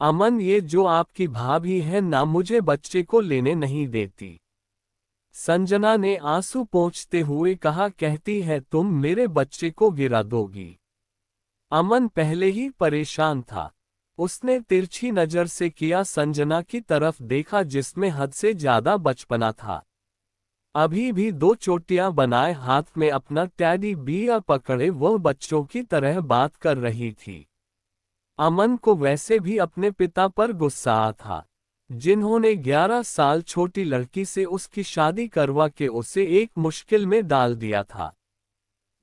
अमन, ये जो आपकी भाभी है ना, मुझे बच्चे को लेने नहीं देती। संजना ने आंसू पोंछते हुए कहा। कहती है तुम मेरे बच्चे को गिरा दोगी। अमन पहले ही परेशान था। उसने तिरछी नजर से किया संजना की तरफ देखा, जिसमें हद से ज्यादा बचपना था। अभी भी दो चोटियां बनाए हाथ में अपना टैडी बियर पकड़े वह बच्चों की तरह बात कर रही थी। अमन को वैसे भी अपने पिता पर गुस्सा था, जिन्होंने 11 साल छोटी लड़की से उसकी शादी करवा के उसे एक मुश्किल में डाल दिया था।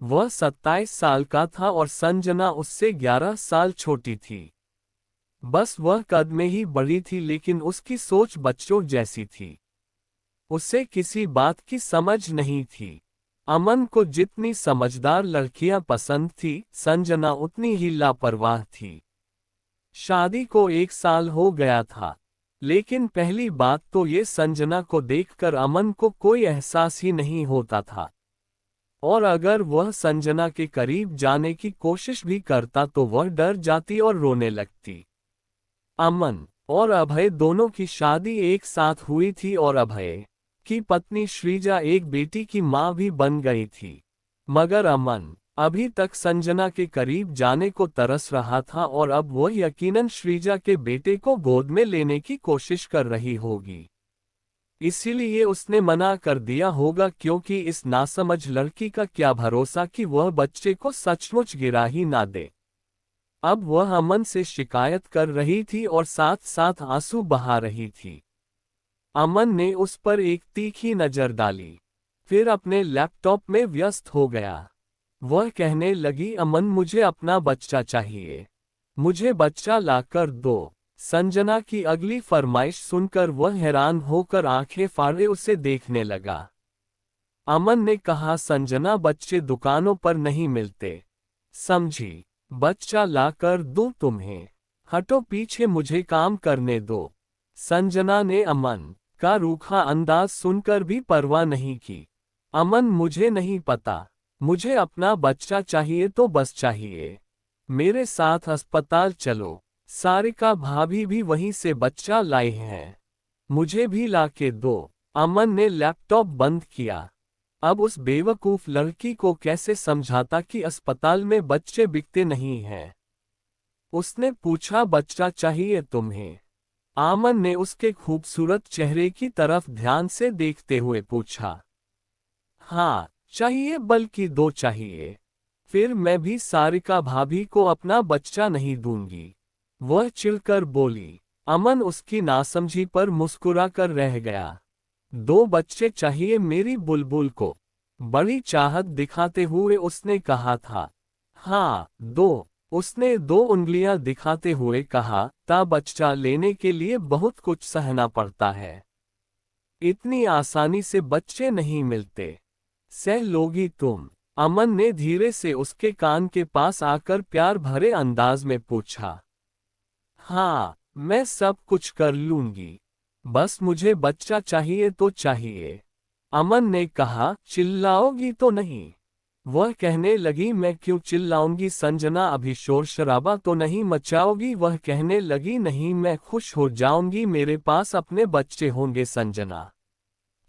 वह 27 साल का था और संजना उससे 11 साल छोटी थी। बस वह कद में ही बड़ी थी, लेकिन उसकी सोच बच्चों जैसी थी। उसे किसी बात की समझ नहीं थी। अमन को जितनी समझदार लड़कियां पसंद थी, संजना उतनी ही लापरवाह थी। शादी को 1 साल हो गया था, लेकिन पहली बात तो ये, संजना को देखकर अमन को कोई एहसास ही नहीं होता था। और अगर वह संजना के करीब जाने की कोशिश भी करता तो वह डर जाती और रोने लगती। अमन और अभय दोनों की शादी एक साथ हुई थी और अभय की पत्नी श्रीजा एक बेटी की मां भी बन गई थी। मगर अमन अभी तक संजना के करीब जाने को तरस रहा था और अब वह यकीनन श्रीजा के बेटे को गोद में लेने की कोशिश कर रही होगी। इसीलिए उसने मना कर दिया होगा, क्योंकि इस नासमझ लड़की का क्या भरोसा कि वह बच्चे को सचमुच गिरा ही ना दे। अब वह अमन से शिकायत कर रही थी और साथ साथ आंसू बहा रही थी। अमन ने उस पर एक तीखी नजर डाली, फिर अपने लैपटॉप में व्यस्त हो गया। वह कहने लगी, अमन मुझे अपना बच्चा चाहिए, मुझे बच्चा लाकर दो। संजना की अगली फरमाइश सुनकर वह हैरान होकर आंखें फाड़े उसे देखने लगा। अमन ने कहा, संजना बच्चे दुकानों पर नहीं मिलते, समझी? बच्चा लाकर दूं तुम्हें? हटो पीछे, मुझे काम करने दो। संजना ने अमन का रूखा अंदाज सुनकर भी परवाह नहीं की। अमन, मुझे नहीं पता, मुझे अपना बच्चा चाहिए तो बस चाहिए। मेरे साथ अस्पताल चलो, सारिका भाभी भी वहीं से बच्चा लाई हैं, मुझे भी लाके दो। अमन ने लैपटॉप बंद किया। अब उस बेवकूफ लड़की को कैसे समझाता कि अस्पताल में बच्चे बिकते नहीं हैं। उसने पूछा, बच्चा चाहिए तुम्हें? अमन ने उसके खूबसूरत चेहरे की तरफ ध्यान से देखते हुए पूछा। हाँ चाहिए, बल्कि दो चाहिए। फिर मैं भी सारिका भाभी को अपना बच्चा नहीं दूंगी, वह चिढ़कर बोली। अमन उसकी नासमझी पर मुस्कुरा कर रह गया। दो बच्चे चाहिए मेरी बुलबुल को, बड़ी चाहत दिखाते हुए उसने कहा था। हाँ दो, उसने 2 उंगलियां दिखाते हुए कहा। ता बच्चा लेने के लिए बहुत कुछ सहना पड़ता है, इतनी आसानी से बच्चे नहीं मिलते, सह लोगी तुम? अमन ने धीरे से उसके कान के पास आकर प्यार भरे अंदाज में पूछा। हाँ मैं सब कुछ कर लूंगी, बस मुझे बच्चा चाहिए तो चाहिए। अमन ने कहा, चिल्लाओगी तो नहीं? वह कहने लगी, मैं क्यों चिल्लाऊंगी संजना, अभी शोर शराबा तो नहीं मचाओगी? वह कहने लगी, नहीं मैं खुश हो जाऊंगी, मेरे पास अपने बच्चे होंगे। संजना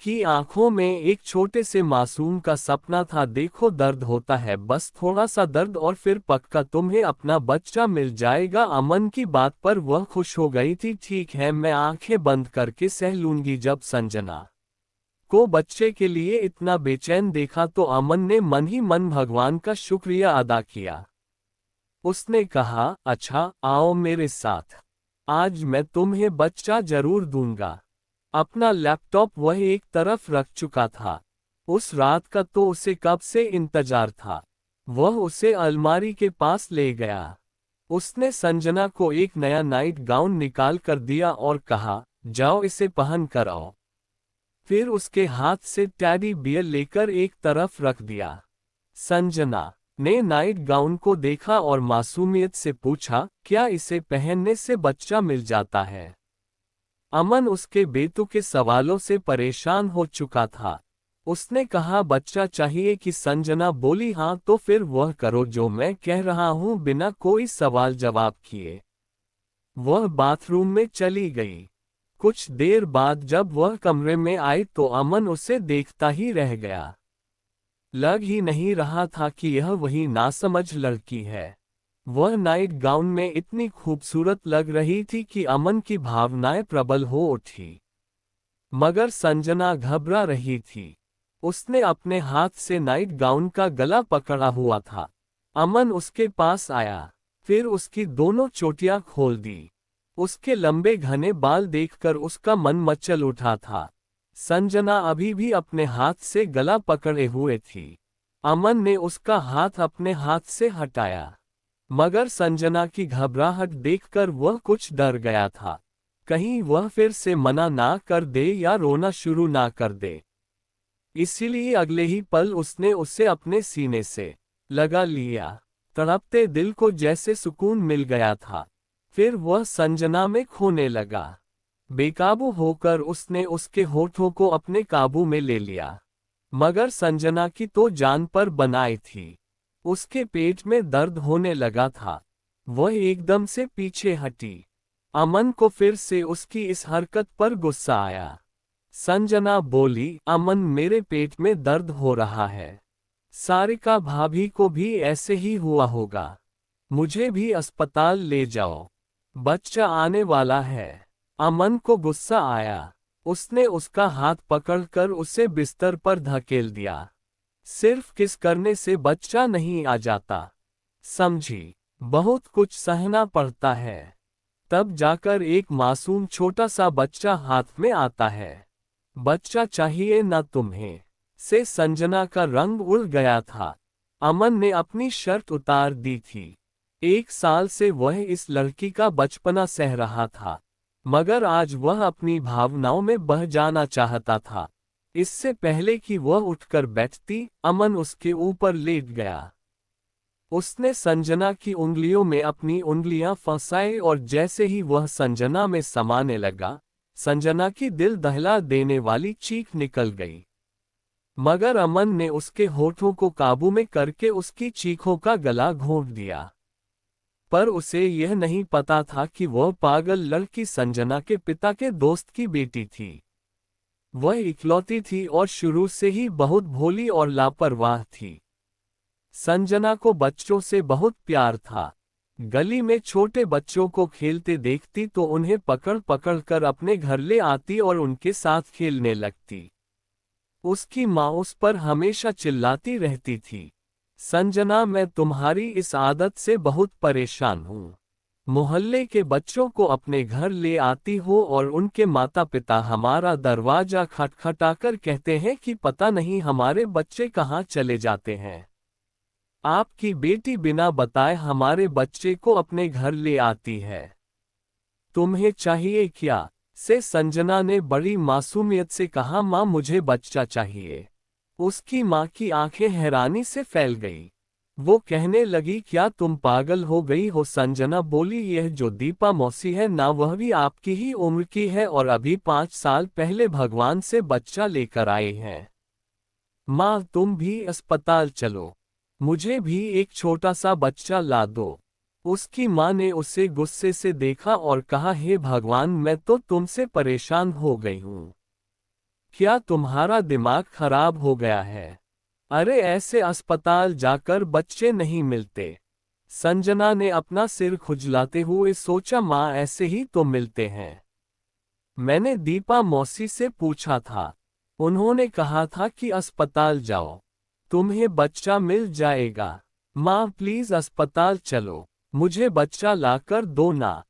की आंखों में एक छोटे से मासूम का सपना था। देखो दर्द होता है, बस थोड़ा सा दर्द और फिर पक्का तुम्हें अपना बच्चा मिल जाएगा। अमन की बात पर वह खुश हो गई थी। ठीक है, मैं आंखें बंद करके सह लूंगी। जब संजना को बच्चे के लिए इतना बेचैन देखा तो अमन ने मन ही मन भगवान का शुक्रिया अदा किया। उसने कहा, अच्छा आओ मेरे साथ, आज मैं तुम्हें बच्चा जरूर दूंगा। अपना लैपटॉप वह एक तरफ रख चुका था। उस रात का तो उसे कब से इंतजार था। वह उसे अलमारी के पास ले गया। उसने संजना को एक नया नाइट गाउन निकाल कर दिया और कहा, जाओ इसे पहन कर आओ। फिर उसके हाथ से टैडी बियर लेकर एक तरफ रख दिया। संजना ने नाइट गाउन को देखा और मासूमियत से पूछा, क्या इसे पहनने से बच्चा मिल जाता है? अमन उसके बेतुके सवालों से परेशान हो चुका था। उसने कहा, बच्चा चाहिए कि? संजना बोली, हाँ तो फिर वह करो जो मैं कह रहा हूं, बिना कोई सवाल जवाब किए। वह बाथरूम में चली गई। कुछ देर बाद जब वह कमरे में आई तो अमन उसे देखता ही रह गया। लग ही नहीं रहा था कि यह वही नासमझ लड़की है। वह नाइट गाउन में इतनी खूबसूरत लग रही थी कि अमन की भावनाएं प्रबल हो उठी। मगर संजना घबरा रही थी। उसने अपने हाथ से नाइट गाउन का गला पकड़ा हुआ था। अमन उसके पास आया, फिर उसकी दोनों चोटियां खोल दी। उसके लंबे घने बाल देखकर उसका मन मचल उठा था। संजना अभी भी अपने हाथ से गला पकड़े हुए थी। अमन ने उसका हाथ अपने हाथ से हटाया, मगर संजना की घबराहट देखकर वह कुछ डर गया था। कहीं वह फिर से मना ना कर दे या रोना शुरू ना कर दे। इसीलिए अगले ही पल उसने उसे अपने सीने से लगा लिया। तड़पते दिल को जैसे सुकून मिल गया था। फिर वह संजना में खोने लगा। बेकाबू होकर उसने उसके होठों को अपने काबू में ले लिया। मगर संजना की तो जान पर बनाई थी। उसके पेट में दर्द होने लगा था। वह एकदम से पीछे हटी। अमन को फिर से उसकी इस हरकत पर गुस्सा आया। संजना बोली, अमन मेरे पेट में दर्द हो रहा है। सारिका भाभी को भी ऐसे ही हुआ होगा। मुझे भी अस्पताल ले जाओ, बच्चा आने वाला है। अमन को गुस्सा आया। उसने उसका हाथ पकड़कर उसे बिस्तर पर धकेल दिया। सिर्फ किस करने से बच्चा नहीं आ जाता, समझी। बहुत कुछ सहना पड़ता है, तब जाकर एक मासूम छोटा सा बच्चा हाथ में आता है। बच्चा चाहिए ना तुम्हें। से संजना का रंग उड़ गया था। अमन ने अपनी शर्त उतार दी थी। 1 साल से वह इस लड़की का बचपना सह रहा था, मगर आज वह अपनी भावनाओं में बह जाना चाहता था। इससे पहले कि वह उठकर बैठती, अमन उसके ऊपर लेट गया। उसने संजना की उंगलियों में अपनी उंगलियां फंसाई और जैसे ही वह संजना में समाने लगा, संजना की दिल दहला देने वाली चीख निकल गई। मगर अमन ने उसके होठों को काबू में करके उसकी चीखों का गला घोंट दिया। पर उसे यह नहीं पता था कि वह पागल लड़की संजना के पिता के दोस्त की बेटी थी। वह इकलौती थी और शुरू से ही बहुत भोली और लापरवाह थी। संजना को बच्चों से बहुत प्यार था। गली में छोटे बच्चों को खेलते देखती तो उन्हें पकड़ पकड़ कर अपने घर ले आती और उनके साथ खेलने लगती। उसकी माँ उस पर हमेशा चिल्लाती रहती थी, संजना मैं तुम्हारी इस आदत से बहुत परेशान हूँ। मोहल्ले के बच्चों को अपने घर ले आती हो और उनके माता पिता हमारा दरवाजा खटखटाकर कहते हैं कि पता नहीं हमारे बच्चे कहाँ चले जाते हैं। आपकी बेटी बिना बताए हमारे बच्चे को अपने घर ले आती है। तुम्हें चाहिए क्या? से संजना ने बड़ी मासूमियत से कहा, माँ मुझे बच्चा चाहिए। उसकी माँ की आंखें हैरानी से फैल गई। वो कहने लगी, क्या तुम पागल हो गई हो? संजना बोली, यह जो दीपा मौसी है ना, वह भी आपकी ही उम्र की है और अभी 5 साल पहले भगवान से बच्चा लेकर आई है। माँ तुम भी अस्पताल चलो, मुझे भी एक छोटा सा बच्चा ला दो। उसकी माँ ने उसे गुस्से से देखा और कहा, हे भगवान मैं तो तुमसे परेशान हो गई हूँ। क्या तुम्हारा दिमाग खराब हो गया है? अरे ऐसे अस्पताल जाकर बच्चे नहीं मिलते। संजना ने अपना सिर खुजलाते हुए सोचा, माँ ऐसे ही तो मिलते हैं। मैंने दीपा मौसी से पूछा था, उन्होंने कहा था कि अस्पताल जाओ, तुम्हें बच्चा मिल जाएगा। माँ प्लीज अस्पताल चलो, मुझे बच्चा लाकर दो ना।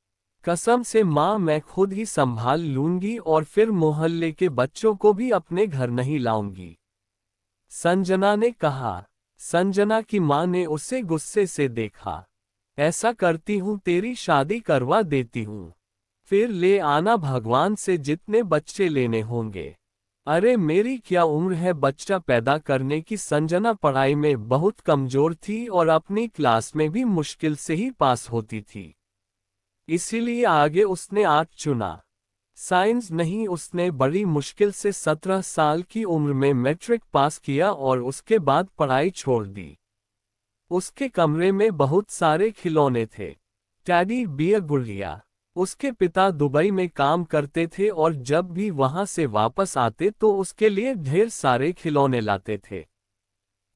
कसम से माँ मैं खुद ही संभाल लूंगी और फिर मोहल्ले के बच्चों को भी अपने घर नहीं लाऊंगी, संजना ने कहा। संजना की माँ ने उसे गुस्से से देखा। ऐसा करती हूँ तेरी शादी करवा देती हूँ, फिर ले आना भगवान से जितने बच्चे लेने होंगे। अरे मेरी क्या उम्र है बच्चा पैदा करने की। संजना पढ़ाई में बहुत कमजोर थी और अपनी क्लास में भी मुश्किल से ही पास होती थी। इसीलिए आगे उसने आर्ट चुना, साइंस नहीं। उसने बड़ी मुश्किल से 17 साल की उम्र में मैट्रिक पास किया और उसके बाद पढ़ाई छोड़ दी। उसके कमरे में बहुत सारे खिलौने थे, टैडी बियर, गुड़िया, उसके पिता दुबई में काम करते थे और जब भी वहां से वापस आते तो उसके लिए ढेर सारे खिलौने लाते थे।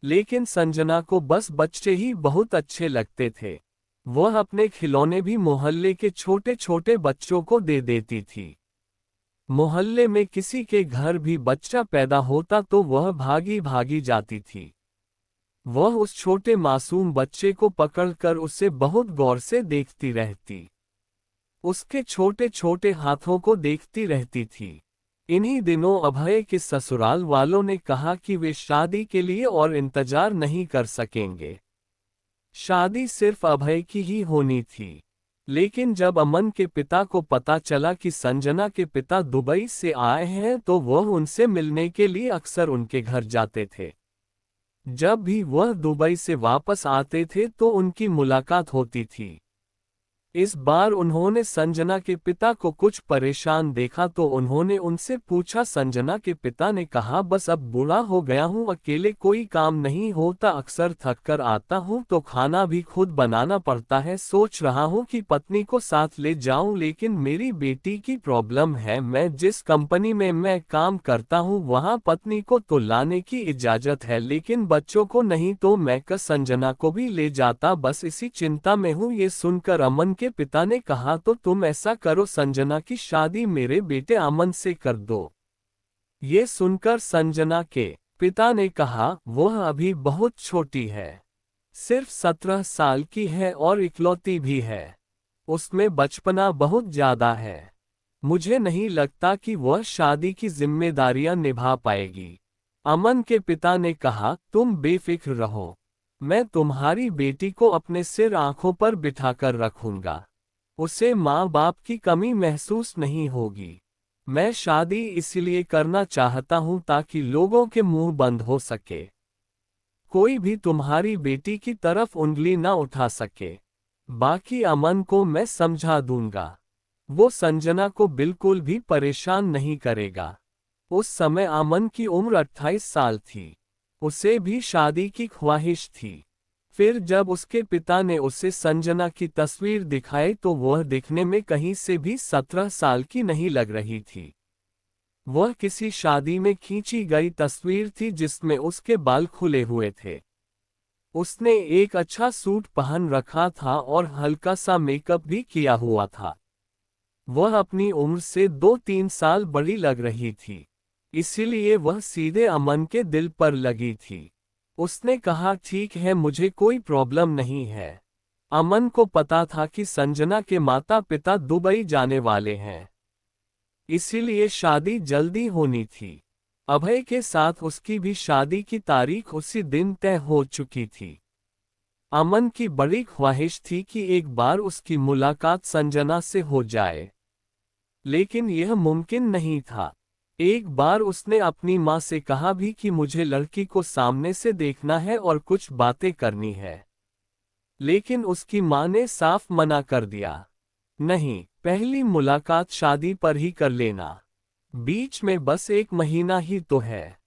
लेकिन संजना को बस बच्चे ही बहुत अच्छे लगते थे। वह अपने खिलौने भी मोहल्ले के छोटे छोटे बच्चों को दे देती थी। मोहल्ले में किसी के घर भी बच्चा पैदा होता तो वह भागी भागी जाती थी। वह उस छोटे मासूम बच्चे को पकड़कर उसे बहुत गौर से देखती रहती। उसके छोटे छोटे हाथों को देखती रहती थी। इन्हीं दिनों अभय के ससुराल वालों ने कहा कि वे शादी के लिए और इंतजार नहीं कर सकेंगे। शादी सिर्फ अभय की ही होनी थी। लेकिन जब अमन के पिता को पता चला कि संजना के पिता दुबई से आए हैं तो वह उनसे मिलने के लिए अक्सर उनके घर जाते थे। जब भी वह दुबई से वापस आते थे तो उनकी मुलाकात होती थी। इस बार उन्होंने संजना के पिता को कुछ परेशान देखा तो उन्होंने उनसे पूछा। संजना के पिता ने कहा, बस अब बूढ़ा हो गया हूँ, अकेले कोई काम नहीं होता, अक्सर थक कर आता हूँ तो खाना भी खुद बनाना पड़ता है। सोच रहा हूँ कि पत्नी को साथ ले जाऊं, लेकिन मेरी बेटी की प्रॉब्लम है। मैं जिस कंपनी में मैं काम करता हूँ वहाँ पत्नी को तो लाने की इजाजत है लेकिन बच्चों को नहीं, तो मैं संजना को भी ले जाता, बस इसी चिंता में हूँ। ये सुनकर अमन के पिता ने कहा, तो तुम ऐसा करो, संजना की शादी मेरे बेटे अमन से कर दो। ये सुनकर संजना के पिता ने कहा, वह अभी बहुत छोटी है, सिर्फ 17 साल की है और इकलौती भी है, उसमें बचपना बहुत ज्यादा है, मुझे नहीं लगता कि वह शादी की जिम्मेदारियां निभा पाएगी। अमन के पिता ने कहा, तुम बेफिक्र रहो, मैं तुम्हारी बेटी को अपने सिर आंखों पर बिठाकर रखूंगा, उसे माँ बाप की कमी महसूस नहीं होगी। मैं शादी इसलिए करना चाहता हूँ ताकि लोगों के मुंह बंद हो सके, कोई भी तुम्हारी बेटी की तरफ उंगली ना उठा सके। बाकी अमन को मैं समझा दूंगा, वो संजना को बिल्कुल भी परेशान नहीं करेगा। उस समय अमन की उम्र 28 साल थी, उसे भी शादी की ख्वाहिश थी। फिर जब उसके पिता ने उसे संजना की तस्वीर दिखाई तो वह दिखने में कहीं से भी 17 साल की नहीं लग रही थी। वह किसी शादी में खींची गई तस्वीर थी जिसमें उसके बाल खुले हुए थे। उसने एक अच्छा सूट पहन रखा था और हल्का सा मेकअप भी किया हुआ था। वह अपनी उम्र से 2-3 साल बड़ी लग रही थी, इसीलिए वह सीधे अमन के दिल पर लगी थी। उसने कहा, ठीक है, मुझे कोई प्रॉब्लम नहीं है। अमन को पता था कि संजना के माता पिता दुबई जाने वाले हैं, इसीलिए शादी जल्दी होनी थी। अभय के साथ उसकी भी शादी की तारीख उसी दिन तय हो चुकी थी। अमन की बड़ी ख्वाहिश थी कि एक बार उसकी मुलाकात संजना से हो जाए, लेकिन यह मुमकिन नहीं था। एक बार उसने अपनी माँ से कहा भी कि मुझे लड़की को सामने से देखना है और कुछ बातें करनी है, लेकिन उसकी माँ ने साफ मना कर दिया, नहीं, पहली मुलाकात शादी पर ही कर लेना, बीच में बस 1 महीना ही तो है।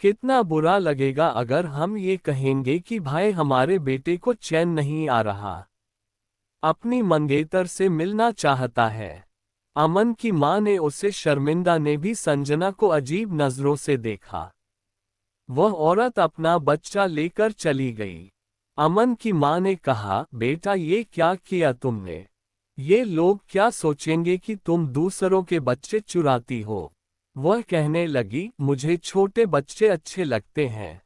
कितना बुरा लगेगा अगर हम ये कहेंगे कि भाई हमारे बेटे को चैन नहीं आ रहा, अपनी मंगेतर से मिलना चाहता है। अमन की मां ने उसे शर्मिंदा ने भी संजना को अजीब नजरों से देखा। वह औरत अपना बच्चा लेकर चली गई। अमन की मां ने कहा, बेटा ये क्या किया तुमने? ये लोग क्या सोचेंगे कि तुम दूसरों के बच्चे चुराती हो? वह कहने लगी, मुझे छोटे बच्चे अच्छे लगते हैं,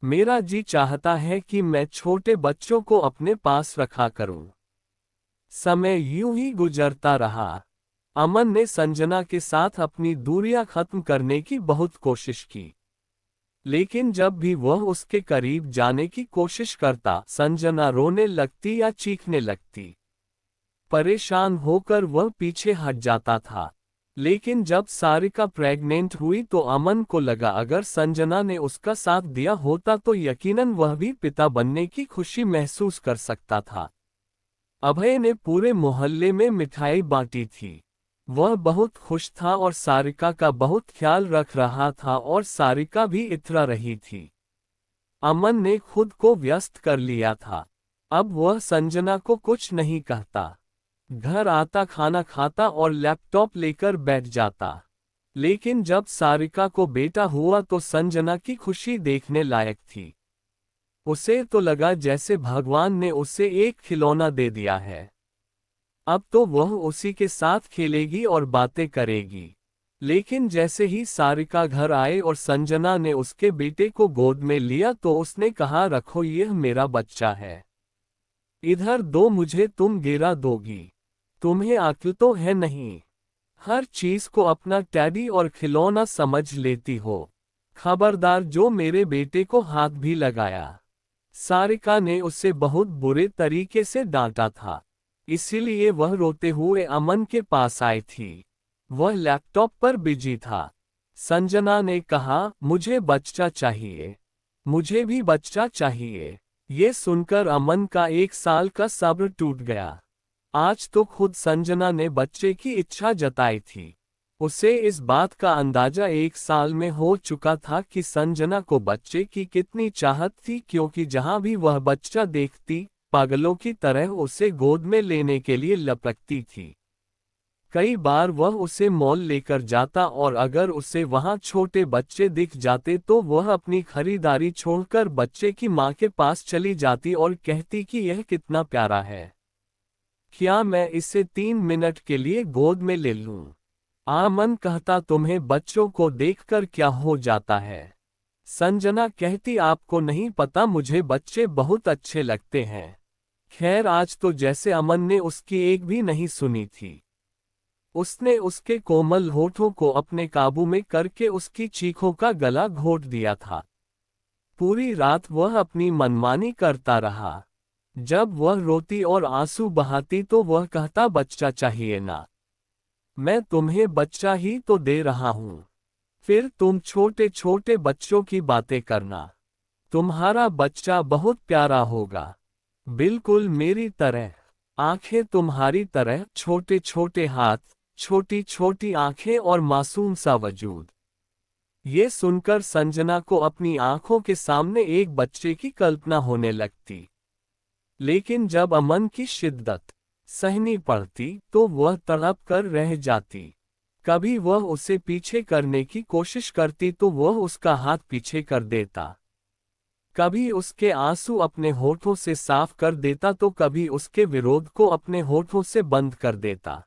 मेरा जी चाहता है कि मैं छोटे बच्चों को अपने पास रखा करूं। समय यूं ही गुजरता रहा। अमन ने संजना के साथ अपनी दूरियां खत्म करने की बहुत कोशिश की, लेकिन जब भी वह उसके करीब जाने की कोशिश करता, संजना रोने लगती या चीखने लगती। परेशान होकर वह पीछे हट जाता था। लेकिन जब सारिका प्रेग्नेंट हुई तो अमन को लगा अगर संजना ने उसका साथ दिया होता तो यकीनन वह भी पिता बनने की खुशी महसूस कर सकता था। अभय ने पूरे मोहल्ले में मिठाई बांटी थी। वह बहुत खुश था और सारिका का बहुत ख्याल रख रहा था और सारिका भी इतरा रही थी। अमन ने खुद को व्यस्त कर लिया था। अब वह संजना को कुछ नहीं कहता। घर आता, खाना खाता और लैपटॉप लेकर बैठ जाता। लेकिन जब सारिका को बेटा हुआ तो संजना की खुशी देखने लायक थी। उसे तो लगा जैसे भगवान ने उसे एक खिलौना दे दिया है। अब तो वह उसी के साथ खेलेगी और बातें करेगी। लेकिन जैसे ही सारिका घर आए और संजना ने उसके बेटे को गोद में लिया तो उसने कहा, रखो, यह मेरा बच्चा है। इधर दो मुझे, तुम गिरा दोगी। तुम्हें अक्ल तो है नहीं। हर चीज को अपना टैडी और खिलौना समझ लेती हो। खबरदार जो मेरे बेटे को हाथ भी लगाया। सारिका ने उसे बहुत बुरे तरीके से डांटा था। इसीलिए वह रोते हुए अमन के पास आई थी। वह लैपटॉप पर बिजी था। संजना ने कहा, मुझे बच्चा चाहिए। मुझे भी बच्चा चाहिए। ये सुनकर अमन का 1 साल का सब्र टूट गया। आज तो खुद संजना ने बच्चे की इच्छा जताई थी। उसे इस बात का अंदाजा 1 साल में हो चुका था कि संजना को बच्चे की कितनी चाहत थी, क्योंकि जहां भी वह बच्चा देखती, पागलों की तरह उसे गोद में लेने के लिए लपकती थी। कई बार वह उसे मॉल लेकर जाता और अगर उसे वहां छोटे बच्चे दिख जाते तो वह अपनी खरीदारी छोड़कर बच्चे की मां के पास चली जाती और कहती कि यह कितना प्यारा है। क्या मैं इसे 3 मिनट के लिए गोद में ले लूं? अमन कहता, तुम्हें बच्चों को देखकर क्या हो जाता है? संजना कहती, आपको नहीं पता, मुझे बच्चे बहुत अच्छे लगते हैं। खैर, आज तो जैसे अमन ने उसकी एक भी नहीं सुनी थी। उसने उसके कोमल होठों को अपने काबू में करके उसकी चीखों का गला घोट दिया था। पूरी रात वह अपनी मनमानी करता रहा। जब वह रोती और आंसू बहाती तो वह कहता, बच्चा चाहिए ना? मैं तुम्हें बच्चा ही तो दे रहा हूं। फिर तुम छोटे छोटे बच्चों की बातें करना। तुम्हारा बच्चा बहुत प्यारा होगा, बिल्कुल मेरी तरह। आंखें तुम्हारी तरह, छोटे छोटे हाथ, छोटी छोटी आंखें और मासूम सा वजूद। ये सुनकर संजना को अपनी आंखों के सामने एक बच्चे की कल्पना होने लगती। लेकिन जब अमन की शिद्दत सहनी पड़ती तो वह तड़प कर रह जाती। कभी वह उसे पीछे करने की कोशिश करती तो वह उसका हाथ पीछे कर देता। कभी उसके आंसू अपने होठों से साफ कर देता तो कभी उसके विरोध को अपने होठों से बंद कर देता।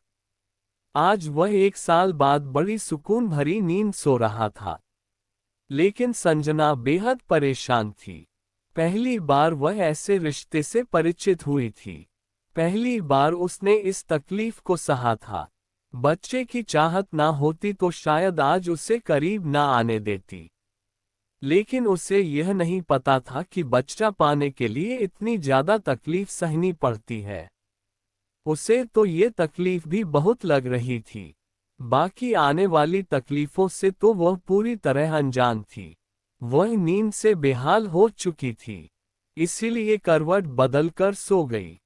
आज वह 1 साल बाद बड़ी सुकून भरी नींद सो रहा था। लेकिन संजना बेहद परेशान थी। पहली बार वह ऐसे रिश्ते से परिचित हुई थी। पहली बार उसने इस तकलीफ को सहा था। बच्चे की चाहत ना होती तो शायद आज उसे करीब ना आने देती। लेकिन उसे यह नहीं पता था कि बच्चा पाने के लिए इतनी ज्यादा तकलीफ सहनी पड़ती है। उसे तो ये तकलीफ भी बहुत लग रही थी। बाकी आने वाली तकलीफों से तो वह पूरी तरह अनजान थी। वह नींद से बेहाल हो चुकी थी, इसीलिए करवट बदलकर सो गई।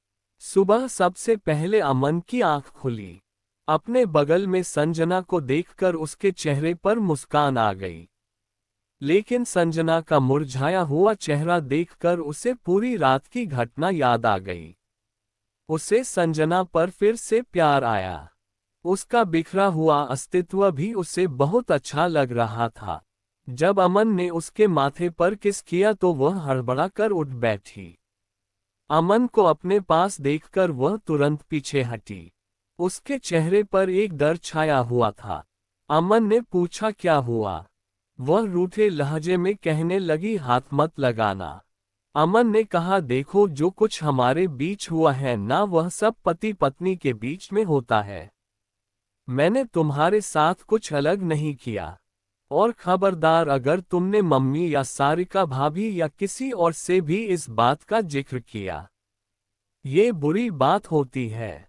सुबह सबसे पहले अमन की आंख खुली। अपने बगल में संजना को देखकर उसके चेहरे पर मुस्कान आ गई। लेकिन संजना का मुरझाया हुआ चेहरा देखकर उसे पूरी रात की घटना याद आ गई। उसे संजना पर फिर से प्यार आया। उसका बिखरा हुआ अस्तित्व भी उसे बहुत अच्छा लग रहा था। जब अमन ने उसके माथे पर किस किया तो वह हड़बड़ा कर उठ बैठी। अमन को अपने पास देखकर वह तुरंत पीछे हटी। उसके चेहरे पर एक डर छाया हुआ था। अमन ने पूछा, क्या हुआ? वह रूठे लहजे में कहने लगी, हाथ मत लगाना। अमन ने कहा, देखो, जो कुछ हमारे बीच हुआ है ना, वह सब पति पत्नी के बीच में होता है। मैंने तुम्हारे साथ कुछ अलग नहीं किया। और खबरदार, अगर तुमने मम्मी या सारिका भाभी या किसी और से भी इस बात का जिक्र किया, ये बुरी बात होती है।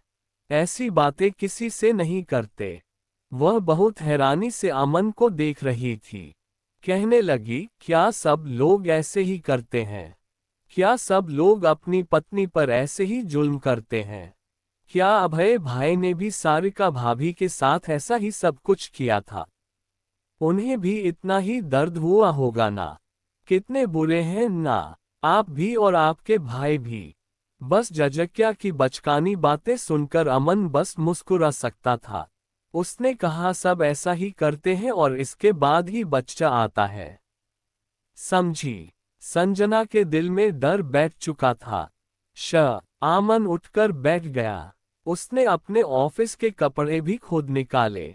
ऐसी बातें किसी से नहीं करते। वह बहुत हैरानी से अमन को देख रही थी। कहने लगी, क्या सब लोग ऐसे ही करते हैं? क्या सब लोग अपनी पत्नी पर ऐसे ही जुल्म करते हैं? क्या अभय भाई ने भी सारिका भाभी के साथ ऐसा ही सब कुछ किया था? उन्हें भी इतना ही दर्द हुआ होगा ना? कितने बुरे हैं ना आप भी और आपके भाई भी। बस जजक्या की बचकानी बातें सुनकर अमन बस मुस्कुरा सकता था। उसने कहा सब ऐसा ही करते हैं और इसके बाद ही बच्चा आता है। समझी। संजना के दिल में डर बैठ चुका था। अमन उठकर बैठ गया। उसने अपने ऑफिस के कपड़े भी खुद निकाले।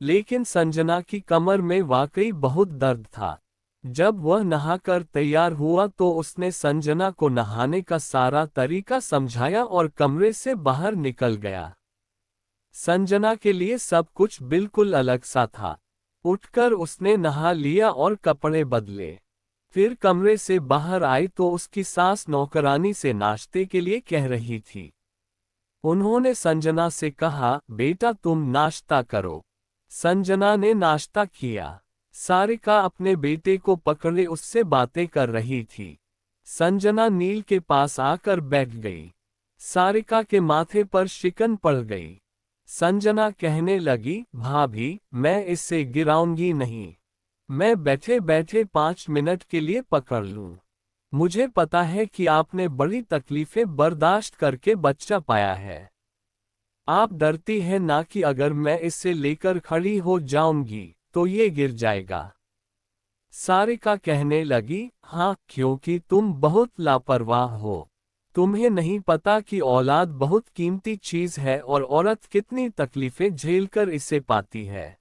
लेकिन संजना की कमर में वाकई बहुत दर्द था। जब वह नहाकर तैयार हुआ तो उसने संजना को नहाने का सारा तरीका समझाया और कमरे से बाहर निकल गया। संजना के लिए सब कुछ बिल्कुल अलग सा था। उठकर उसने नहा लिया और कपड़े बदले। फिर कमरे से बाहर आई तो उसकी सास नौकरानी से नाश्ते के लिए कह रही थी। उन्होंने संजना से कहा, बेटा तुम नाश्ता करो। संजना ने नाश्ता किया। सारिका अपने बेटे को पकड़े उससे बातें कर रही थी। संजना नील के पास आकर बैठ गई। सारिका के माथे पर शिकन पड़ गई। संजना कहने लगी, भाभी मैं इससे गिराऊंगी नहीं। मैं बैठे बैठे 5 मिनट के लिए पकड़ लूं। मुझे पता है कि आपने बड़ी तकलीफें बर्दाश्त करके बच्चा पाया है। आप डरती हैं ना कि अगर मैं इससे लेकर खड़ी हो जाऊंगी तो ये गिर जाएगा। सारिका कहने लगी, हाँ क्योंकि तुम बहुत लापरवाह हो। तुम्हें नहीं पता कि औलाद बहुत कीमती चीज है और औरत कितनी तकलीफें झेलकर इसे पाती है।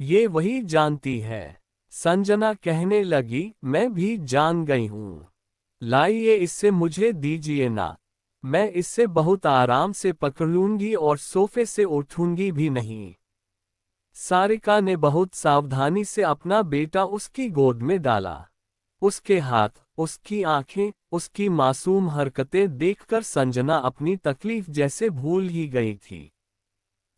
ये वही जानती है। संजना कहने लगी, मैं भी जान गई हूँ। लाइए इससे मुझे दीजिए ना। मैं इससे बहुत आराम से पकड़ूंगी और सोफे से उठूंगी भी नहीं। सारिका ने बहुत सावधानी से अपना बेटा उसकी गोद में डाला। उसके हाथ, उसकी आंखें, उसकी मासूम हरकतें देखकर संजना अपनी तकलीफ जैसे भूल ही गई थी।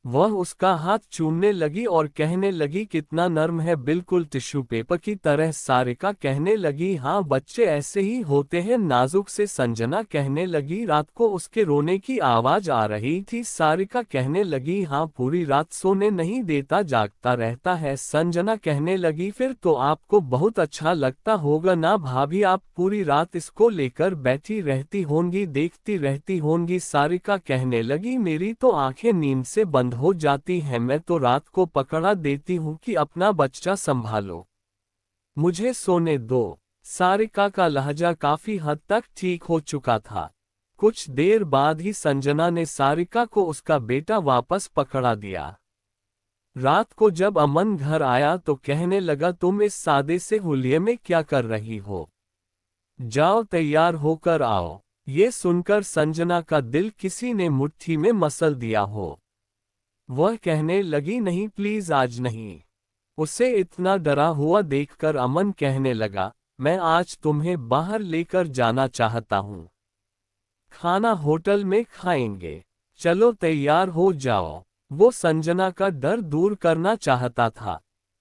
वह उसका हाथ चूमने लगी और कहने लगी, कितना नर्म है, बिल्कुल टिश्यू पेपर की तरह। सारिका कहने लगी, हाँ बच्चे ऐसे ही होते हैं, नाजुक से। संजना कहने लगी, रात को उसके रोने की आवाज आ रही थी। सारिका कहने लगी, हाँ पूरी रात सोने नहीं देता, जागता रहता है। संजना कहने लगी, फिर तो आपको बहुत अच्छा लगता होगा ना भाभी, आप पूरी रात इसको लेकर बैठी रहती होंगी, देखती रहती होंगी। सारिका कहने लगी, मेरी तो आंखें नींद से बंद हो जाती है, मैं तो रात को पकड़ा देती हूँ कि अपना बच्चा संभालो, मुझे सोने दो। सारिका का लहजा काफी हद तक ठीक हो चुका था। कुछ देर बाद ही संजना ने सारिका को उसका बेटा वापस पकड़ा दिया। रात को जब अमन घर आया तो कहने लगा, तुम इस सादे से हुलिये में क्या कर रही हो? जाओ तैयार होकर आओ। ये सुनकर संजना का दिल किसी ने मुट्ठी में मसल दिया हो। वह कहने लगी, नहीं प्लीज आज नहीं। उसे इतना डरा हुआ देखकर अमन कहने लगा, मैं आज तुम्हें बाहर लेकर जाना चाहता हूँ। खाना होटल में खाएंगे, चलो तैयार हो जाओ। वो संजना का डर दूर करना चाहता था।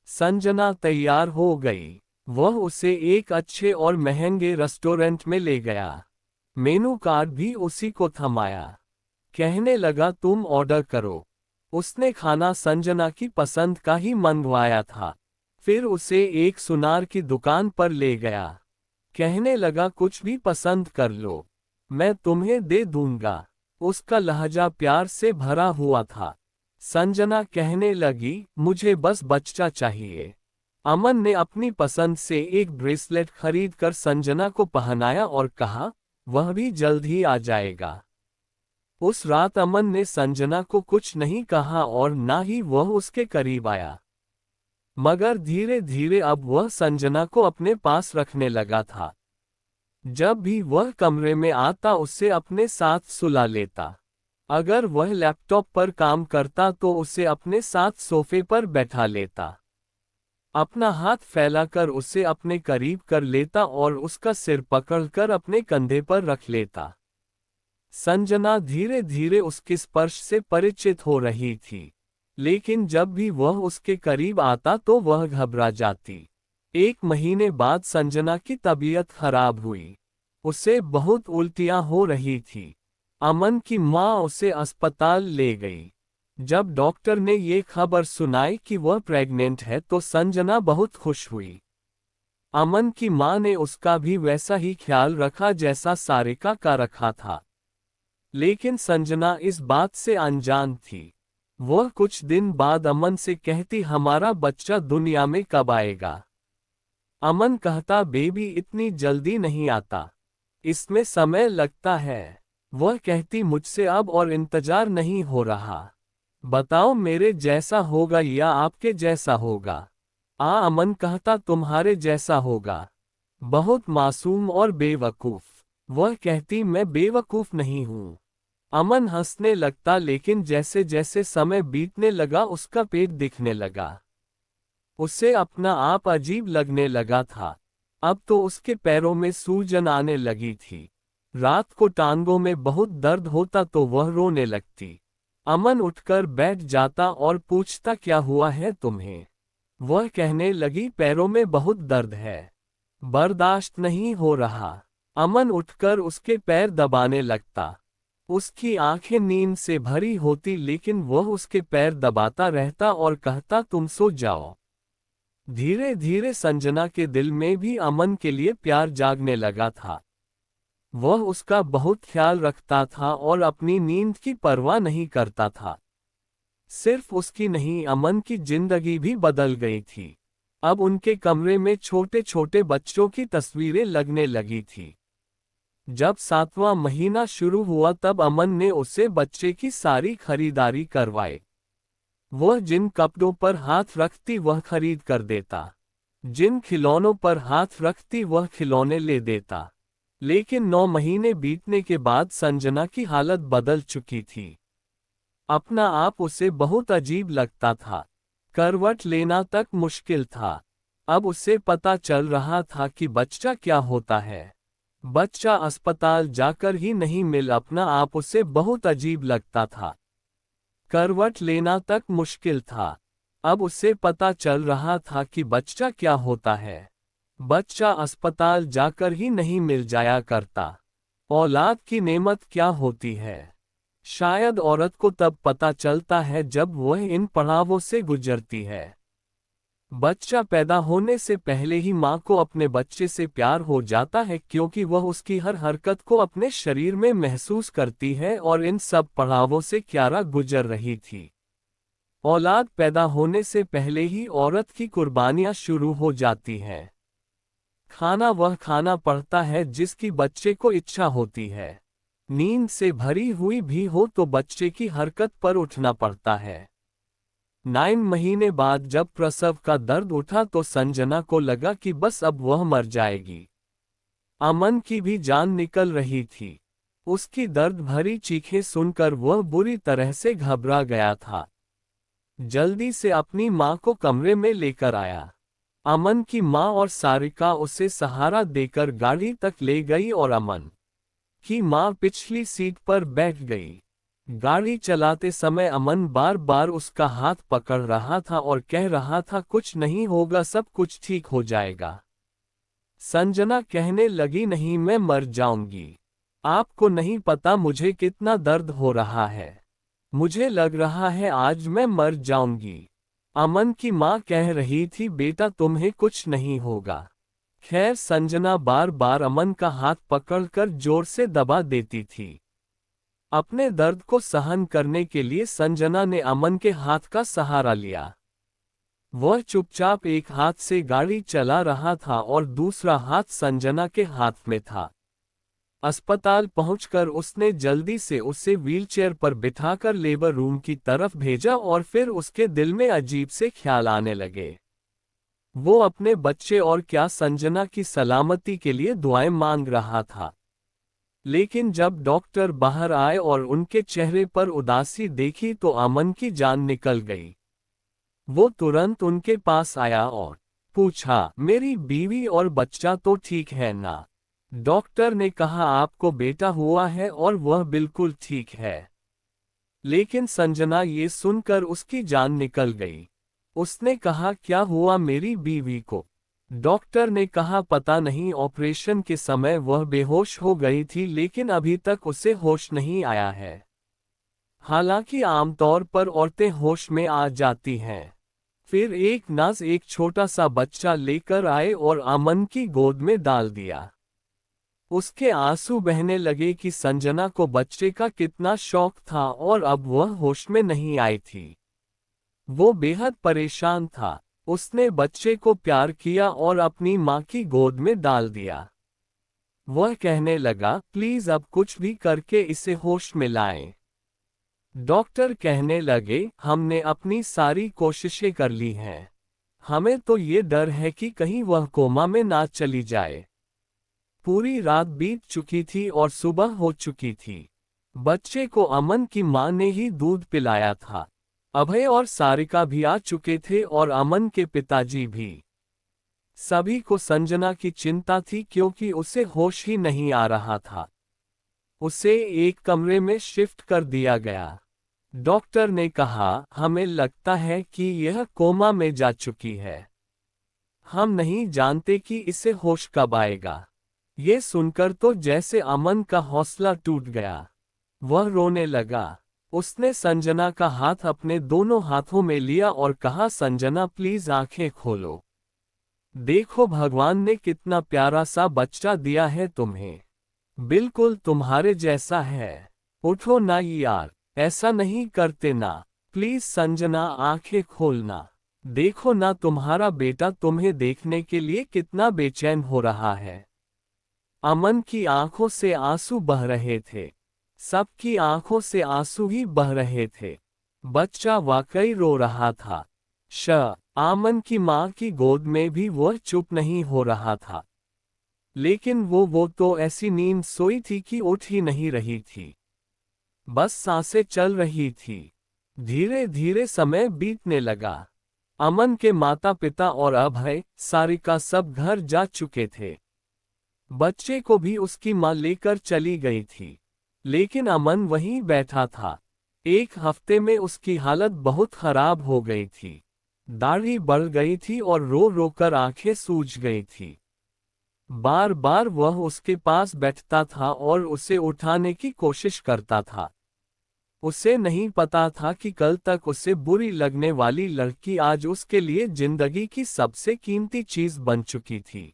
संजना तैयार हो गई। वह उसे एक अच्छे और महंगे रेस्टोरेंट में ले गया। मेनू कार्ड भी उसी को थमाया। कहने लगा, तुम ऑर्डर करो। उसने खाना संजना की पसंद का ही मंगवाया था। फिर उसे एक सुनार की दुकान पर ले गया। कहने लगा, कुछ भी पसंद कर लो, मैं तुम्हें दे दूंगा। उसका लहजा प्यार से भरा हुआ था। संजना कहने लगी, मुझे बस बच्चा चाहिए। अमन ने अपनी पसंद से एक ब्रेसलेट खरीदकर संजना को पहनाया और कहा, वह भी जल्द ही आ जाएगा। उस रात अमन ने संजना को कुछ नहीं कहा और ना ही वह उसके करीब आया। मगर धीरे धीरे अब वह संजना को अपने पास रखने लगा था। जब भी वह कमरे में आता उसे अपने साथ सुला लेता। अगर वह लैपटॉप पर काम करता तो उसे अपने साथ सोफे पर बैठा लेता। अपना हाथ फैलाकर उसे अपने करीब कर लेता और उसका सिर पकड़कर अपने कंधे पर रख लेता। संजना धीरे धीरे उसके स्पर्श से परिचित हो रही थी, लेकिन जब भी वह उसके करीब आता तो वह घबरा जाती। 1 महीने बाद संजना की तबीयत खराब हुई। उसे बहुत उल्टियां हो रही थी। अमन की माँ उसे अस्पताल ले गई। जब डॉक्टर ने ये खबर सुनाई कि वह प्रेग्नेंट है तो संजना बहुत खुश हुई। अमन की माँ ने उसका भी वैसा ही ख्याल रखा जैसा सारिका का रखा था। लेकिन संजना इस बात से अनजान थी। वह कुछ दिन बाद अमन से कहती, हमारा बच्चा दुनिया में कब आएगा? अमन कहता, बेबी इतनी जल्दी नहीं आता, इसमें समय लगता है। वह कहती, मुझसे अब और इंतजार नहीं हो रहा। बताओ मेरे जैसा होगा या आपके जैसा होगा? अमन कहता, तुम्हारे जैसा होगा, बहुत मासूम और बेवकूफ। वह कहती, मैं बेवकूफ नहीं हूँ। अमन हंसने लगता, लेकिन जैसे जैसे समय बीतने लगा उसका पेट दिखने लगा। उसे अपना आप अजीब लगने लगा था। अब तो उसके पैरों में सूजन आने लगी थी। रात को टांगों में बहुत दर्द होता तो वह रोने लगती। अमन उठकर बैठ जाता और पूछता, क्या हुआ है तुम्हें? वह कहने लगी, पैरों में बहुत दर्द है, बर्दाश्त नहीं हो रहा। अमन उठकर उसके पैर दबाने लगता। उसकी आंखें नींद से भरी होती, लेकिन वह उसके पैर दबाता रहता और कहता, तुम सो जाओ। धीरे धीरे संजना के दिल में भी अमन के लिए प्यार जागने लगा था। वह उसका बहुत ख्याल रखता था और अपनी नींद की परवाह नहीं करता था। सिर्फ उसकी नहीं, अमन की जिंदगी भी बदल गई थी। अब उनके कमरे में छोटे छोटे बच्चों की तस्वीरें लगने लगी थी। जब 7वां महीना शुरू हुआ तब अमन ने उसे बच्चे की सारी खरीदारी करवाई। वह जिन कपड़ों पर हाथ रखती वह खरीद कर देता, जिन खिलौनों पर हाथ रखती वह खिलौने ले देता। लेकिन 9 महीने बीतने के बाद संजना की हालत बदल चुकी थी। अपना आप उसे बहुत अजीब लगता था। करवट लेना तक मुश्किल था। अब उसे पता चल रहा था कि बच्चा क्या होता है। बच्चा अस्पताल जाकर ही नहीं मिल, अपना आप उसे बहुत अजीब लगता था। करवट लेना तक मुश्किल था। अब उसे पता चल रहा था कि बच्चा क्या होता है। बच्चा अस्पताल जाकर ही नहीं मिल जाया करता। औलाद की नेमत क्या होती है, शायद औरत को तब पता चलता है जब वह इन पड़ावों से गुजरती है। बच्चा पैदा होने से पहले ही माँ को अपने बच्चे से प्यार हो जाता है, क्योंकि वह उसकी हर हरकत को अपने शरीर में महसूस करती है और इन सब पड़ावों से क्यारा गुजर रही थी। औलाद पैदा होने से पहले ही औरत की कुर्बानियां शुरू हो जाती हैं। खाना वह खाना पड़ता है जिसकी बच्चे को इच्छा होती है। नींद से भरी हुई भी हो तो बच्चे की हरकत पर उठना पड़ता है। 9 महीने बाद जब प्रसव का दर्द उठा तो संजना को लगा कि बस अब वह मर जाएगी। अमन की भी जान निकल रही थी। उसकी दर्द भरी चीखें सुनकर वह बुरी तरह से घबरा गया था। जल्दी से अपनी माँ को कमरे में लेकर आया। अमन की माँ और सारिका उसे सहारा देकर गाड़ी तक ले गई और अमन की माँ पिछली सीट पर बैठ गई। गाड़ी चलाते समय अमन बार बार उसका हाथ पकड़ रहा था और कह रहा था, कुछ नहीं होगा, सब कुछ ठीक हो जाएगा। संजना कहने लगी, नहीं मैं मर जाऊंगी। आपको नहीं पता मुझे कितना दर्द हो रहा है। मुझे लग रहा है आज मैं मर जाऊंगी। अमन की माँ कह रही थी, बेटा तुम्हें कुछ नहीं होगा। खैर संजना बार बार अमन का हाथ पकड़कर जोर से दबा देती थी। अपने दर्द को सहन करने के लिए संजना ने अमन के हाथ का सहारा लिया। वह चुपचाप एक हाथ से गाड़ी चला रहा था और दूसरा हाथ संजना के हाथ में था। अस्पताल पहुंचकर उसने जल्दी से उसे व्हीलचेयर पर बिठाकर लेबर रूम की तरफ भेजा और फिर उसके दिल में अजीब से ख्याल आने लगे। वो अपने बच्चे और क्या संजना की सलामती के लिए दुआएं मांग रहा था। लेकिन जब डॉक्टर बाहर आए और उनके चेहरे पर उदासी देखी तो अमन की जान निकल गई। वो तुरंत उनके पास आया और पूछा, मेरी बीवी और बच्चा तो ठीक है ना? डॉक्टर ने कहा, आपको बेटा हुआ है और वह बिल्कुल ठीक है। लेकिन संजना ये सुनकर उसकी जान निकल गई। उसने कहा, क्या हुआ मेरी बीवी को? डॉक्टर ने कहा, पता नहीं, ऑपरेशन के समय वह बेहोश हो गई थी लेकिन अभी तक उसे होश नहीं आया है। हालांकि आमतौर पर औरतें होश में आ जाती हैं। फिर एक नर्स एक छोटा सा बच्चा लेकर आए और अमन की गोद में डाल दिया। उसके आंसू बहने लगे कि संजना को बच्चे का कितना शौक था और अब वह होश में नहीं आई थी। वो बेहद परेशान था। उसने बच्चे को प्यार किया और अपनी माँ की गोद में डाल दिया। वह कहने लगा, प्लीज अब कुछ भी करके इसे होश में लाएं। डॉक्टर कहने लगे, हमने अपनी सारी कोशिशें कर ली हैं। हमें तो ये डर है कि कहीं वह कोमा में ना चली जाए। पूरी रात बीत चुकी थी और सुबह हो चुकी थी। बच्चे को अमन की मां ने ही दूध पिलाया था। अभय और सारिका भी आ चुके थे और अमन के पिताजी भी। सभी को संजना की चिंता थी क्योंकि उसे होश ही नहीं आ रहा था। उसे एक कमरे में शिफ्ट कर दिया गया। डॉक्टर ने कहा, हमें लगता है कि यह कोमा में जा चुकी है। हम नहीं जानते कि इसे होश कब आएगा। ये सुनकर तो जैसे अमन का हौसला टूट गया। वह रोने लगा। उसने संजना का हाथ अपने दोनों हाथों में लिया और कहा, संजना प्लीज आंखें खोलो। देखो भगवान ने कितना प्यारा सा बच्चा दिया है तुम्हें। बिल्कुल तुम्हारे जैसा है। उठो ना यार, ऐसा नहीं करते ना। प्लीज संजना आंखें खोलना। देखो ना तुम्हारा बेटा तुम्हें देखने के लिए कितना बेचैन हो रहा है। अमन की आंखों से आंसू बह रहे थे। सबकी आंखों से आंसू ही बह रहे थे। बच्चा वाकई रो रहा था। अमन की मां की गोद में भी वह चुप नहीं हो रहा था। लेकिन वो तो ऐसी नींद सोई थी कि उठ ही नहीं रही थी। बस सांसें चल रही थी। धीरे धीरे समय बीतने लगा। अमन के माता पिता और अभय, सारिका सब घर जा चुके थे। बच्चे को भी उसकी मां लेकर चली गई थी। लेकिन अमन वहीं बैठा था। एक हफ्ते में उसकी हालत बहुत खराब हो गई थी। दाढ़ी बढ़ गई थी और रो रो कर आंखें सूज गई थी। बार बार वह उसके पास बैठता था और उसे उठाने की कोशिश करता था। उसे नहीं पता था कि कल तक उसे बुरी लगने वाली लड़की आज उसके लिए जिंदगी की सबसे कीमती चीज बन चुकी थी।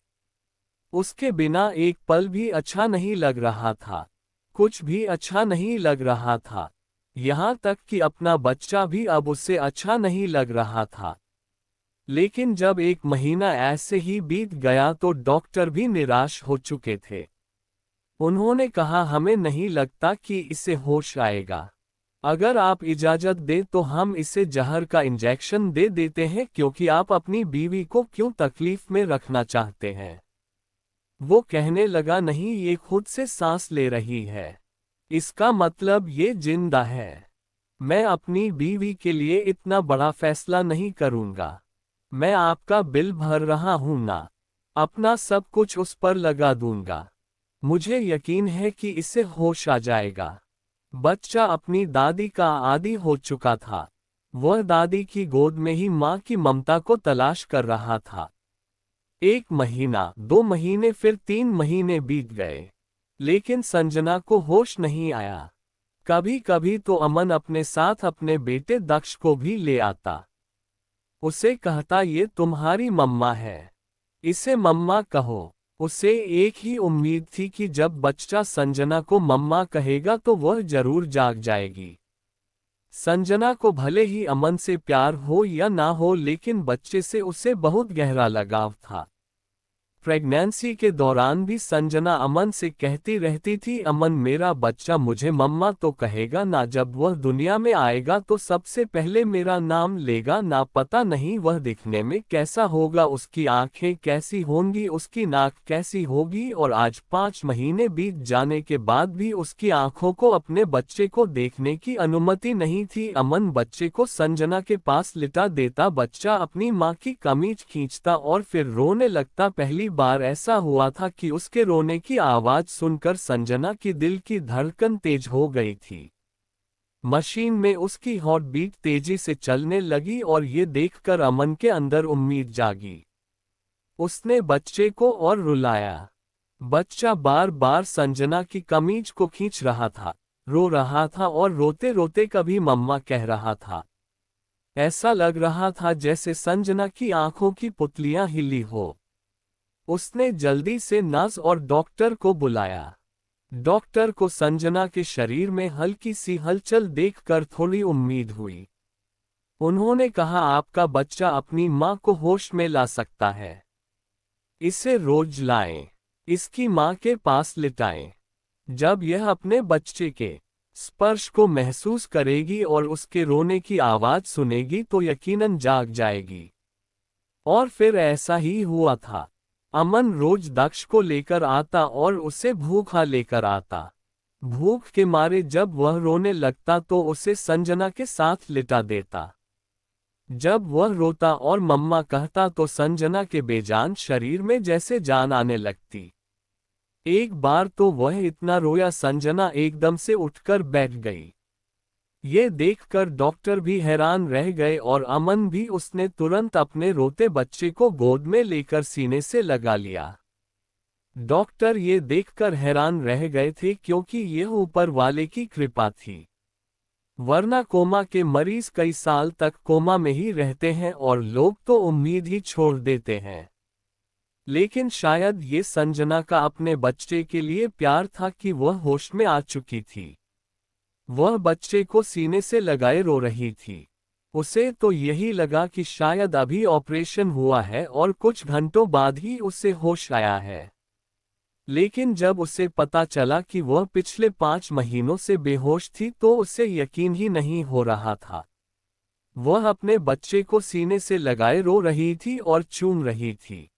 उसके बिना एक पल भी अच्छा नहीं लग रहा था। कुछ भी अच्छा नहीं लग रहा था। यहाँ तक कि अपना बच्चा भी अब उसे अच्छा नहीं लग रहा था। लेकिन जब एक महीना ऐसे ही बीत गया तो डॉक्टर भी निराश हो चुके थे। उन्होंने कहा, हमें नहीं लगता कि इसे होश आएगा। अगर आप इजाजत दें तो हम इसे जहर का इंजेक्शन दे देते हैं, क्योंकि आप अपनी बीवी को क्यों तकलीफ में रखना चाहते हैं। वो कहने लगा, नहीं, ये खुद से सांस ले रही है। इसका मतलब ये जिंदा है। मैं अपनी बीवी के लिए इतना बड़ा फैसला नहीं करूंगा। मैं आपका बिल भर रहा हूं ना। अपना सब कुछ उस पर लगा दूंगा। मुझे यकीन है कि इसे होश आ जाएगा। बच्चा अपनी दादी का आदी हो चुका था। वह दादी की गोद में ही माँ की ममता को तलाश कर रहा था। 1 महीना, 2 महीने, फिर 3 महीने बीत गए। लेकिन संजना को होश नहीं आया। कभी कभी तो अमन अपने साथ अपने बेटे दक्ष को भी ले आता। उसे कहता, ये तुम्हारी मम्मा है, इसे मम्मा कहो। उसे एक ही उम्मीद थी कि जब बच्चा संजना को मम्मा कहेगा तो वह जरूर जाग जाएगी। संजना को भले ही अमन से प्यार हो या ना हो, लेकिन बच्चे से उसे बहुत गहरा लगाव था। प्रेगनेंसी के दौरान भी संजना अमन से कहती रहती थी, अमन मेरा बच्चा मुझे मम्मा तो कहेगा ना, जब वह दुनिया में आएगा तो सबसे पहले मेरा नाम लेगा ना। पता नहीं वह दिखने में कैसा होगा, उसकी आंखें कैसी होंगी, उसकी नाक कैसी होगी। और आज 5 महीने बीत जाने के बाद भी उसकी आंखों को अपने बच्चे को देखने की अनुमति नहीं थी। अमन बच्चे को संजना के पास लिटा देता, बच्चा अपनी माँ की कमीज खींचता और फिर रोने लगता। पहली बार ऐसा हुआ था कि उसके रोने की आवाज सुनकर संजना की दिल की धड़कन तेज हो गई थी। मशीन में उसकी हार्ट बीट तेजी से चलने लगी और ये देखकर अमन के अंदर उम्मीद जागी। उसने बच्चे को और रुलाया। बच्चा बार बार संजना की कमीज को खींच रहा था, रो रहा था और रोते रोते कभी मम्मा कह रहा था। ऐसा लग रहा था जैसे संजना की आंखों की पुतलियां हिली हो। उसने जल्दी से नर्स और डॉक्टर को बुलाया। डॉक्टर को संजना के शरीर में हल्की सी हलचल देखकर थोड़ी उम्मीद हुई। उन्होंने कहा, आपका बच्चा अपनी मां को होश में ला सकता है। इसे रोज लाएं। इसकी मां के पास लिटाएं। जब यह अपने बच्चे के स्पर्श को महसूस करेगी और उसके रोने की आवाज सुनेगी तो यकीनन जाग जाएगी। और फिर ऐसा ही हुआ था। अमन रोज दक्ष को लेकर आता और उसे भूखा लेकर आता। भूख के मारे जब वह रोने लगता तो उसे संजना के साथ लिटा देता। जब वह रोता और मम्मा कहता तो संजना के बेजान शरीर में जैसे जान आने लगती। एक बार तो वह इतना रोया संजना एकदम से उठकर बैठ गई। ये देखकर डॉक्टर भी हैरान रह गए और अमन भी। उसने तुरंत अपने रोते बच्चे को गोद में लेकर सीने से लगा लिया। डॉक्टर ये देखकर हैरान रह गए थे क्योंकि यह ऊपर वाले की कृपा थी। वरना कोमा के मरीज कई साल तक कोमा में ही रहते हैं और लोग तो उम्मीद ही छोड़ देते हैं। लेकिन शायद ये संजना का अपने बच्चे के लिए प्यार था कि वह होश में आ चुकी थी। वह बच्चे को सीने से लगाए रो रही थी। उसे तो यही लगा कि शायद अभी ऑपरेशन हुआ है और कुछ घंटों बाद ही उसे होश आया है। लेकिन जब उसे पता चला कि वह पिछले 5 महीनों से बेहोश थी तो उसे यकीन ही नहीं हो रहा था। वह अपने बच्चे को सीने से लगाए रो रही थी और चूम रही थी।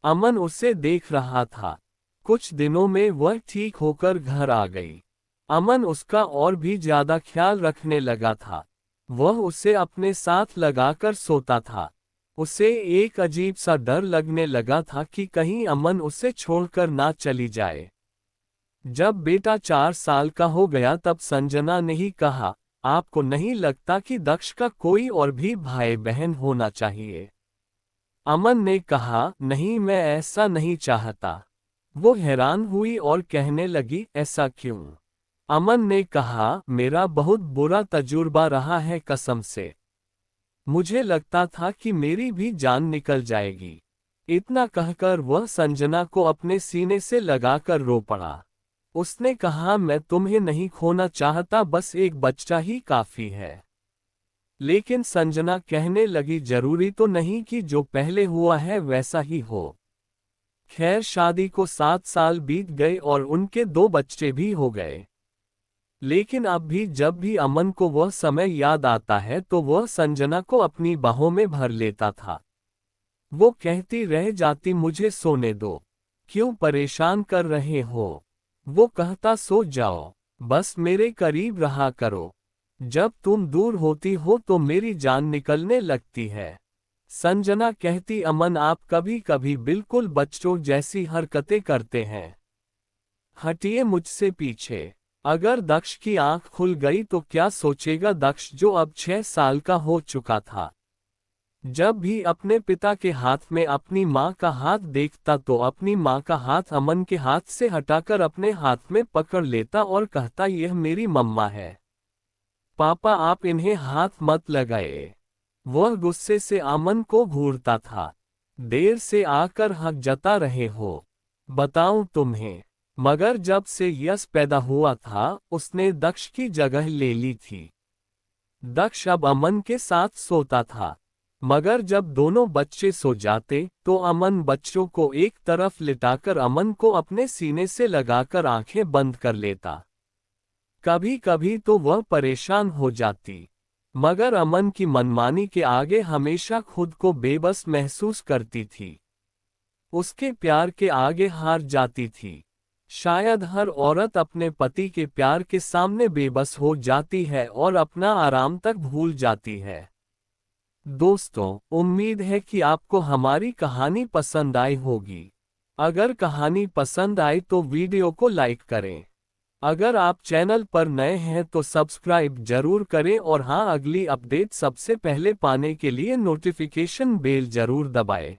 अमन उसे देख रहा था। कुछ दिनों में वह ठीक होकर घर आ गई। अमन उसका और भी ज्यादा ख्याल रखने लगा था। वह उसे अपने साथ लगाकर सोता था। उसे एक अजीब सा डर लगने लगा था कि कहीं अमन उसे छोड़कर ना चली जाए। जब बेटा 4 साल का हो गया तब संजना ने ही कहा, आपको नहीं लगता कि दक्ष का कोई और भी भाई बहन होना चाहिए? अमन ने कहा, नहीं, मैं ऐसा नहीं चाहता। वो हैरान हुई और कहने लगी, ऐसा क्यों? अमन ने कहा, मेरा बहुत बुरा तजुर्बा रहा है कसम से। मुझे लगता था कि मेरी भी जान निकल जाएगी। इतना कहकर वह संजना को अपने सीने से लगाकर रो पड़ा। उसने कहा, मैं तुम्हें नहीं खोना चाहता, बस एक बच्चा ही काफी है। लेकिन संजना कहने लगी, जरूरी तो नहीं कि जो पहले हुआ है वैसा ही हो। खैर, शादी को 7 साल बीत गए और उनके 2 बच्चे भी हो गए। लेकिन अब भी जब भी अमन को वह समय याद आता है तो वह संजना को अपनी बाहों में भर लेता था। वो कहती रह जाती, मुझे सोने दो, क्यों परेशान कर रहे हो? वो कहता, सो जाओ, बस मेरे करीब रहा करो। जब तुम दूर होती हो तो मेरी जान निकलने लगती है। संजना कहती, अमन आप कभी कभी बिल्कुल बच्चों जैसी हरकतें करते हैं। हटिए मुझसे पीछे। अगर दक्ष की आंख खुल गई तो क्या सोचेगा दक्ष, जो अब 6 साल का हो चुका था। जब भी अपने पिता के हाथ में अपनी मां का हाथ देखता तो अपनी मां का हाथ अमन के हाथ से हटाकर अपने हाथ में पकड़ लेता और कहता, यह मेरी मम्मा है, पापा आप इन्हें हाथ मत लगाए। वह गुस्से से अमन को घूरता था। देर से आकर हक जता रहे हो, बताऊं तुम्हें? मगर जब से यश पैदा हुआ था उसने दक्ष की जगह ले ली थी। दक्ष अब अमन के साथ सोता था, मगर जब दोनों बच्चे सो जाते तो अमन बच्चों को एक तरफ लिटाकर अमन को अपने सीने से लगाकर आंखें बंद कर लेता। कभी कभी तो वह परेशान हो जाती, मगर अमन की मनमानी के आगे हमेशा खुद को बेबस महसूस करती थी। उसके प्यार के आगे हार जाती थी। शायद हर औरत अपने पति के प्यार के सामने बेबस हो जाती है और अपना आराम तक भूल जाती है। दोस्तों, उम्मीद है कि आपको हमारी कहानी पसंद आई होगी। अगर कहानी पसंद आई तो वीडियो को लाइक करें। अगर आप चैनल पर नए हैं तो सब्सक्राइब जरूर करें और हाँ, अगली अपडेट सबसे पहले पाने के लिए नोटिफिकेशन बेल जरूर दबाएं।